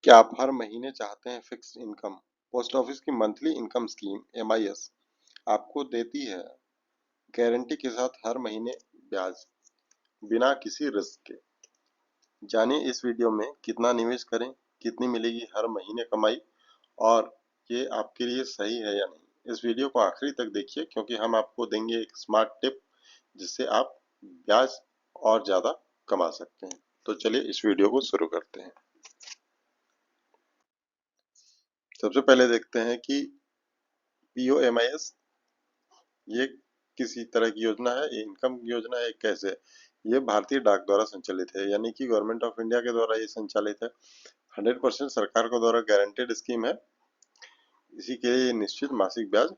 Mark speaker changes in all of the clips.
Speaker 1: क्या आप हर महीने चाहते हैं फिक्स्ड इनकम? पोस्ट ऑफिस की मंथली इनकम स्कीम एमआईएस आपको देती है गारंटी के साथ हर महीने ब्याज बिना किसी रिस्क के। जानिए इस वीडियो में कितना निवेश करें, कितनी मिलेगी हर महीने कमाई और ये आपके लिए सही है या नहीं। इस वीडियो को आखिरी तक देखिए क्योंकि हम आपको देंगे एक स्मार्ट टिप जिससे आप ब्याज और ज्यादा कमा सकते हैं। तो चलिए इस वीडियो को शुरू करते हैं। सबसे पहले देखते हैं कि पीओएमआईएस ये किसी तरह की योजना है, ये इनकम की योजना है, कैसे है? ये भारतीय डाक द्वारा संचालित है, यानी कि गवर्नमेंट ऑफ इंडिया के द्वारा ये संचालित है। 100% सरकार के द्वारा गारंटेड स्कीम है। इसी के लिए ये निश्चित मासिक ब्याज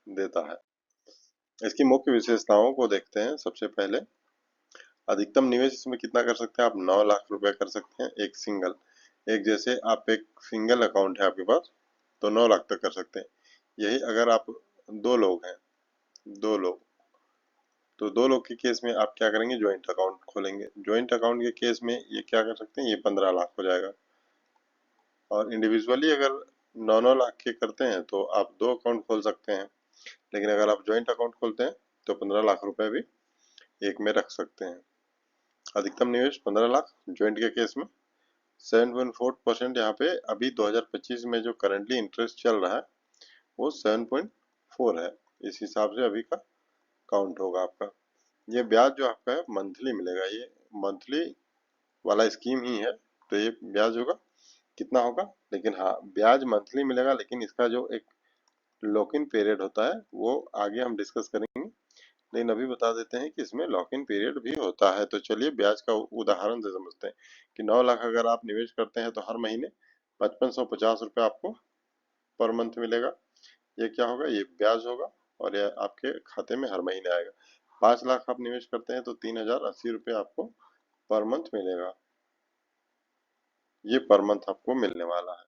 Speaker 1: देता है। इसकी मुख्य विशेषताओं को देखते हैं। सबसे पहले अधिकतम निवेश इसमें कितना कर सकते हैं आप? 9 लाख रुपए कर सकते हैं एक सिंगल। एक जैसे आप एक सिंगल अकाउंट है आपके पास तो 9 लाख तक कर सकते हैं। यही अगर आप दो लोग हैं, दो लोग तो दो लोग के केस में आप क्या करेंगे? ज्वाइंट अकाउंट खोलेंगे। ज्वाइंट अकाउंट के केस में ये क्या कर सकते हैं? ये 15 लाख हो जाएगा। और इंडिविजुअली अगर 9 लाख के करते हैं तो आप दो अकाउंट खोल सकते हैं, लेकिन अगर आप ज्वाइंट अकाउंट खोलते हैं तो 15 लाख रुपए भी एक में रख सकते हैं। अधिकतम निवेश 15 लाख ज्वाइंट के केस में। 7.4% यहाँ पे अभी 2025 में जो करंटली इंटरेस्ट चल रहा है वो 7.4 है। इस हिसाब से अभी का काउंट होगा आपका। ये ब्याज जो आपका है मंथली मिलेगा, ये मंथली वाला स्कीम ही है तो ये ब्याज होगा कितना होगा? लेकिन हाँ, ब्याज मंथली मिलेगा, लेकिन इसका जो एक लॉक इन पीरियड होता है वो आगे हम डिस्कस करेंगे। लेकिन अभी बता देते हैं कि इसमें लॉक इन पीरियड भी होता है। तो चलिए ब्याज का उदाहरण से समझते हैं कि 9 लाख अगर आप निवेश करते हैं तो हर महीने 5550 रुपये आपको पर मंथ मिलेगा। ये क्या होगा? ये ब्याज होगा और ये आपके खाते में हर महीने आएगा। 5 लाख आप निवेश करते हैं तो 3080 रुपये आपको पर मंथ मिलेगा। ये पर मंथ आपको मिलने वाला है।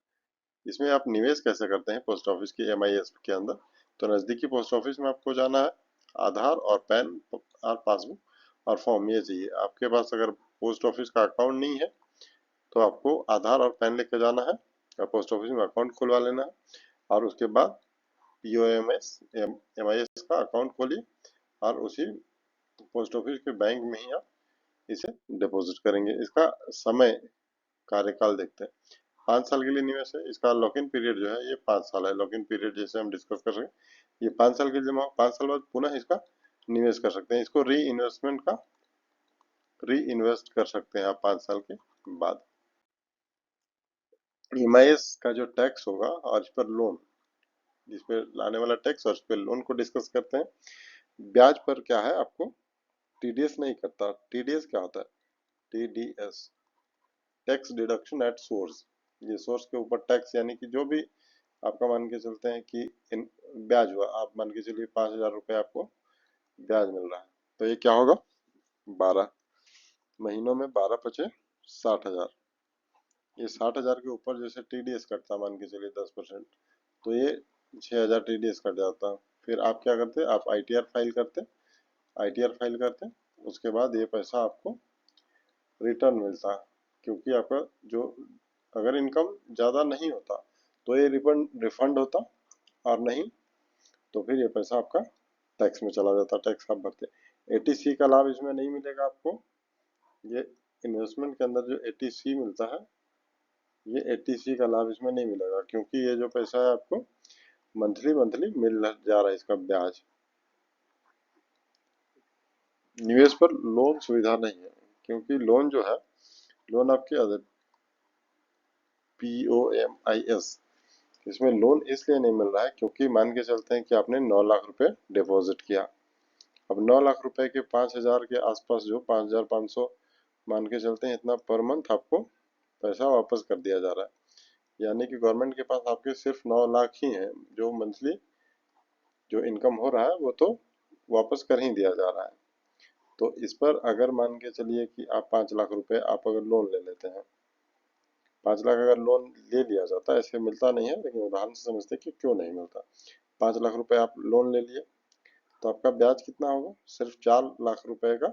Speaker 1: इसमें आप निवेश कैसे करते हैं पोस्ट ऑफिस की एमआईएस के अंदर? तो नजदीकी पोस्ट ऑफिस में आपको जाना है। आधार और पैन और पासबुक और फॉर्म ये चाहिए। आपके पास अगर पोस्ट ऑफिस का अकाउंट नहीं है तो आपको आधार और पैन लेकर जाना है और पोस्ट ऑफिस में अकाउंट खुलवा लेना है। और उसके बाद पीओएमएस एमआईएस का अकाउंट खोलिए और उसी पोस्ट ऑफिस के बैंक में ही आप इसे डिपॉजिट करेंगे। इसका समय कार्यकाल देखते हैं। 5 साल के लिए निवेश है। इसका लॉक इन पीरियड जो है ये 5 साल है। लॉक इन पीरियड जैसे हम डिस्कस कर रहे हैं, ये 5 साल के लिए जमा, 5 साल बाद पुनः इसका निवेश कर सकते हैं। इसको री इन्वेस्ट कर सकते हैं आप 5 साल के बाद। एमआईएस का जो टैक्स होगा और इस पर लोन, इस पर लाने वाला टैक्स और इस पर लोन को डिस्कस करते हैं। ब्याज पर क्या है आपको टीडीएस नहीं करता। टीडीएस क्या होता है? TDS tax deduction at source. ये सोर्स के ऊपर टैक्स, यानी कि जो भी आपका मान के चलते हैं कि ब्याज हुआ, आप मान के चलिए 5000 रुपये आपको ब्याज मिल रहा है तो ये क्या होगा? 12 महीनों में 12 पचे 60,000। ये 60,000 के ऊपर जैसे टीडीएस कटता मान के चलिए 10%, तो ये 6000 टीडीएस कट जाता। फिर आप क्या करते? आप आईटीआर फाइल करते। आईटीआर फाइल करते उसके बाद ये पैसा आपको रिटर्न मिलता है, क्योंकि आपका जो अगर इनकम ज़्यादा नहीं होता तो ये रिफंड होता, और नहीं तो फिर ये पैसा आपका टैक्स में चला जाता, टैक्स आप भरते। एटीसी का लाभ इसमें नहीं मिलेगा आपको। ये इन्वेस्टमेंट के अंदर जो एटीसी मिलता है, ये एटीसी का लाभ इसमें नहीं मिलेगा, क्योंकि ये जो पैसा है आपको मंथली मंथली मिल जा रहा है इसका ब्याज। निवेश पर लोन सुविधा नहीं है, क्योंकि लोन जो है, लोन आपके पीओएमआईएस, इसमें लोन इसलिए नहीं मिल रहा है क्योंकि मान के चलते हैं कि आपने 9 लाख रुपए डिपॉजिट किया। अब 9 लाख रुपए के 5,000 के आसपास जो 5,500 मान के चलते हैं, इतना पर मंथ आपको पैसा वापस कर दिया जा रहा है। यानी कि गवर्नमेंट के पास आपके सिर्फ 9 लाख ही हैं, जो मंथली जो इनकम हो रहा है वो तो वापस कर ही दिया जा रहा है। तो इस पर अगर मान के चलिए कि आप 5 लाख रुपए आप अगर लोन ले लेते हैं, 5 लाख अगर लोन ले लिया जाता है, ऐसे मिलता नहीं है लेकिन उदाहरण से समझते हैं कि क्यों नहीं मिलता। 5 लाख रुपए आप लोन ले लिए तो आपका ब्याज कितना होगा? सिर्फ 4 लाख रुपए का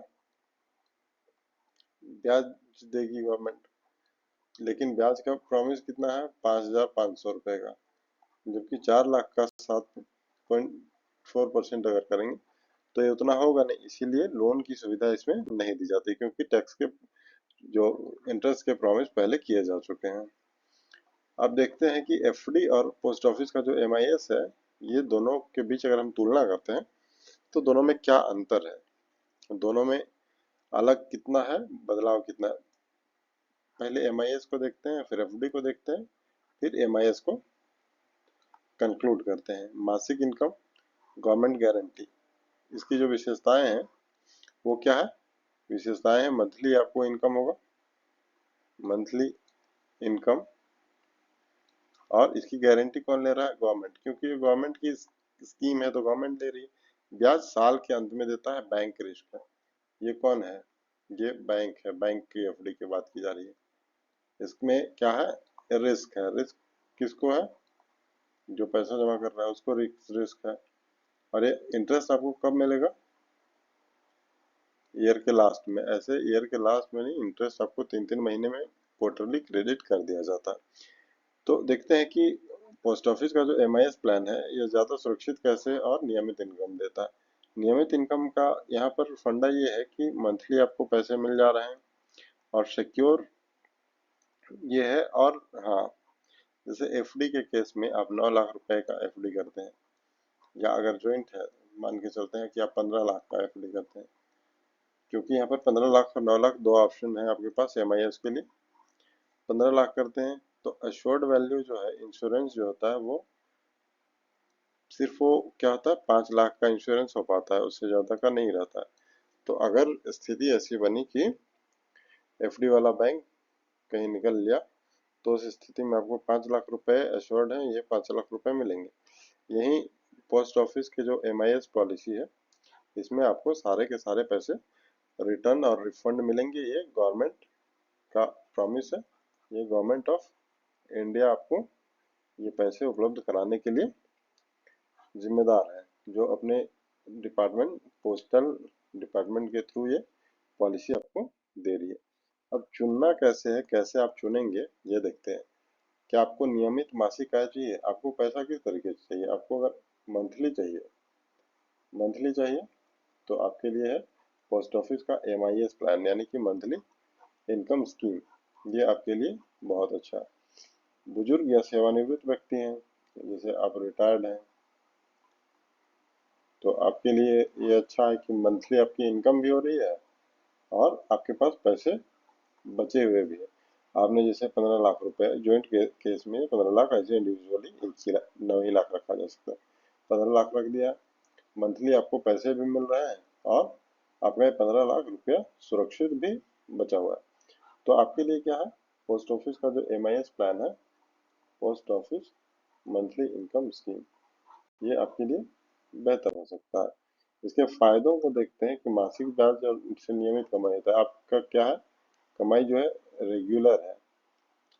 Speaker 1: ब्याज देगी गवर्नमेंट। लेकिन ब्याज का प्रॉमिस कितना है, 5,500 रुपए का, जबकि 4 लाख का 7.4% अगर करेंगे तो ये उतना होगा नहीं, इसीलिए लोन की सुविधा इसमें नहीं दी जाती, क्योंकि टैक्स के जो इंटरेस्ट के प्रॉमिस पहले किए जा चुके हैं। अब देखते हैं कि एफडी और पोस्ट ऑफिस का जो एमआईएस है, ये दोनों के बीच अगर हम तुलना करते हैं तो दोनों में क्या अंतर है, दोनों में अलग कितना है, बदलाव कितना है। पहले एमआईएस को देखते हैं, फिर एफडी को देखते हैं, फिर एमआईएस को कंक्लूड करते हैं। मासिक इनकम, गवर्नमेंट गारंटी, इसकी जो विशेषताएं हैं वो क्या है, विशेषताएं हैं मंथली आपको इनकम होगा, मंथली इनकम, और इसकी गारंटी कौन ले रहा है, गवर्नमेंट, क्योंकि ये गवर्नमेंट की स्कीम है तो गवर्नमेंट दे रही है। ब्याज साल के अंत में देता है बैंक रिस्क है। ये कौन है, ये बैंक है, बैंक की एफडी की बात की जा रही है। इसमें क्या है, रिस्क है। रिस्क किसको है, जो पैसा जमा कर रहा है उसको रिस्क है। और ये इंटरेस्ट आपको कब मिलेगा, ईयर के लास्ट में। ऐसे ईयर के लास्ट में नहीं, इंटरेस्ट आपको 3-3 महीने में क्वार्टरली क्रेडिट कर दिया जाता है। तो देखते हैं कि पोस्ट ऑफिस का जो एमआईएस प्लान है ये ज़्यादा सुरक्षित कैसे और नियमित इनकम देता है। नियमित इनकम का यहाँ पर फंडा ये है कि मंथली आपको पैसे मिल जा रहे हैं और सिक्योर ये है। और हाँ, जैसे एफडी के केस में आप 9 लाख रुपए का एफडी करते हैं, या अगर ज्वाइंट है, मान के चलते हैं कि आप 15 लाख का एफडी करते हैं, क्योंकि यहाँ पर 15 लाख और 9 लाख दो ऑप्शन है आपके पास एमआईएस के लिए। 15 लाख करते हैं तो अश्योर्ड वैल्यू जो है, इंश्योरेंस जो होता है वो सिर्फ वो क्या होता है, 5 लाख का इंश्योरेंस हो पाता है, उससे ज्यादा का नहीं रहता है। तो अगर स्थिति ऐसी बनी कि एफडी वाला बैंक कहीं निकल लिया, तो उस स्थिति में आपको 5 लाख रुपए एश्योर्ड है, ये 5 लाख रुपए मिलेंगे। यही पोस्ट ऑफिस के जो एमआईएस पॉलिसी है, इसमें आपको सारे के सारे पैसे रिटर्न और रिफंड मिलेंगे। ये गवर्नमेंट का प्रॉमिस है, ये गवर्नमेंट ऑफ इंडिया आपको ये पैसे उपलब्ध कराने के लिए जिम्मेदार है, जो अपने डिपार्टमेंट, पोस्टल डिपार्टमेंट के थ्रू ये पॉलिसी आपको दे रही है। अब चुनना कैसे है, कैसे आप चुनेंगे ये देखते हैं। क्या आपको नियमित मासिक आय चाहिए, आपको पैसा किस तरीके से चाहिए, आपको अगर मंथली चाहिए, मंथली चाहिए तो आपके लिए है पोस्ट ऑफिस का एमआईएस प्लान, यानी कि मंथली इनकम स्कीम, ये आपके लिए बहुत अच्छा है। बुजुर्ग या सेवानिवृत्त व्यक्ति हैं, जैसे आप रिटायर्ड हैं, तो आपके लिए ये अच्छा है कि मंथली आपकी इनकम भी हो रही है और आपके पास पैसे बचे हुए भी है। आपने जैसे 15 लाख रुपए ज्वाइंट केस में 15 लाख, ऐसे इंडिविजुअली 9 ही लाख रखा जा सकता है। 15 लाख रख दिया, मंथली आपको पैसे भी मिल रहे हैं और आपका 15 लाख रुपया सुरक्षित भी बचा हुआ है। तो आपके लिए क्या है, पोस्ट ऑफिस का जो एमआईएस प्लान है, post office monthly income scheme, ये आपके लिए बेहतर हो सकता है। इसके फायदों को देखते हैं कि मासिक ब्याज और इससे नियमित कमाई होता है। आपका क्या है, कमाई जो है रेगुलर है,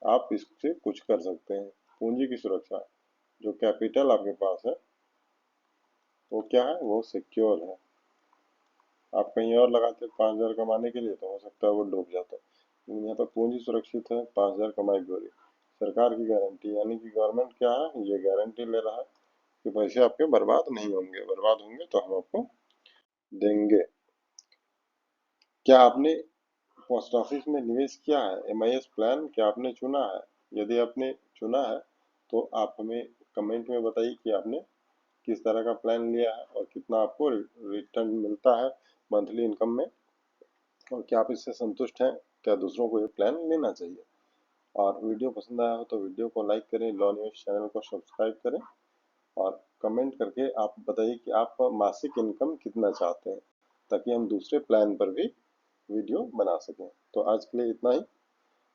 Speaker 1: आप इससे कुछ कर सकते हैं। पूंजी की सुरक्षा, जो कैपिटल आपके पास है वो क्या है, वो सिक्योर है। आप कहीं और लगाते 5,000 कमाने के लिए तो हो सकता है वो डूब जाता, लेकिन यहाँ पर पूंजी सुरक्षित है, 5,000 कमाई भी हो रही। सरकार की गारंटी, यानी कि गवर्नमेंट क्या है, ये गारंटी ले रहा है कि पैसे आपके बर्बाद नहीं होंगे, बर्बाद होंगे तो हम आपको देंगे। क्या आपने पोस्ट ऑफिस में निवेश किया है, एमआईएस प्लान क्या आपने चुना है? यदि आपने चुना है तो आप हमें कमेंट में बताइए कि आपने किस तरह का प्लान लिया है और कितना आपको रिटर्न मिलता है मंथली इनकम में, और क्या आप इससे संतुष्ट हैं, क्या दूसरों को ये प्लान लेना चाहिए। और वीडियो पसंद आया हो तो वीडियो को लाइक करें, लॉ न्यूज चैनल को सब्सक्राइब करें, और कमेंट करके आप बताइए कि आप मासिक इनकम कितना चाहते हैं, ताकि हम दूसरे प्लान पर भी वीडियो बना सकें। तो आज के लिए इतना ही,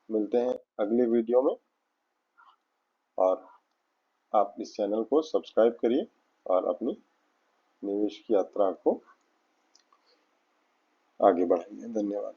Speaker 1: मिलते हैं अगली वीडियो में, और आप इस चैनल को सब्सक्राइब करिए और अपनी निवेश की यात्रा को आगे बढ़ाइए। धन्यवाद।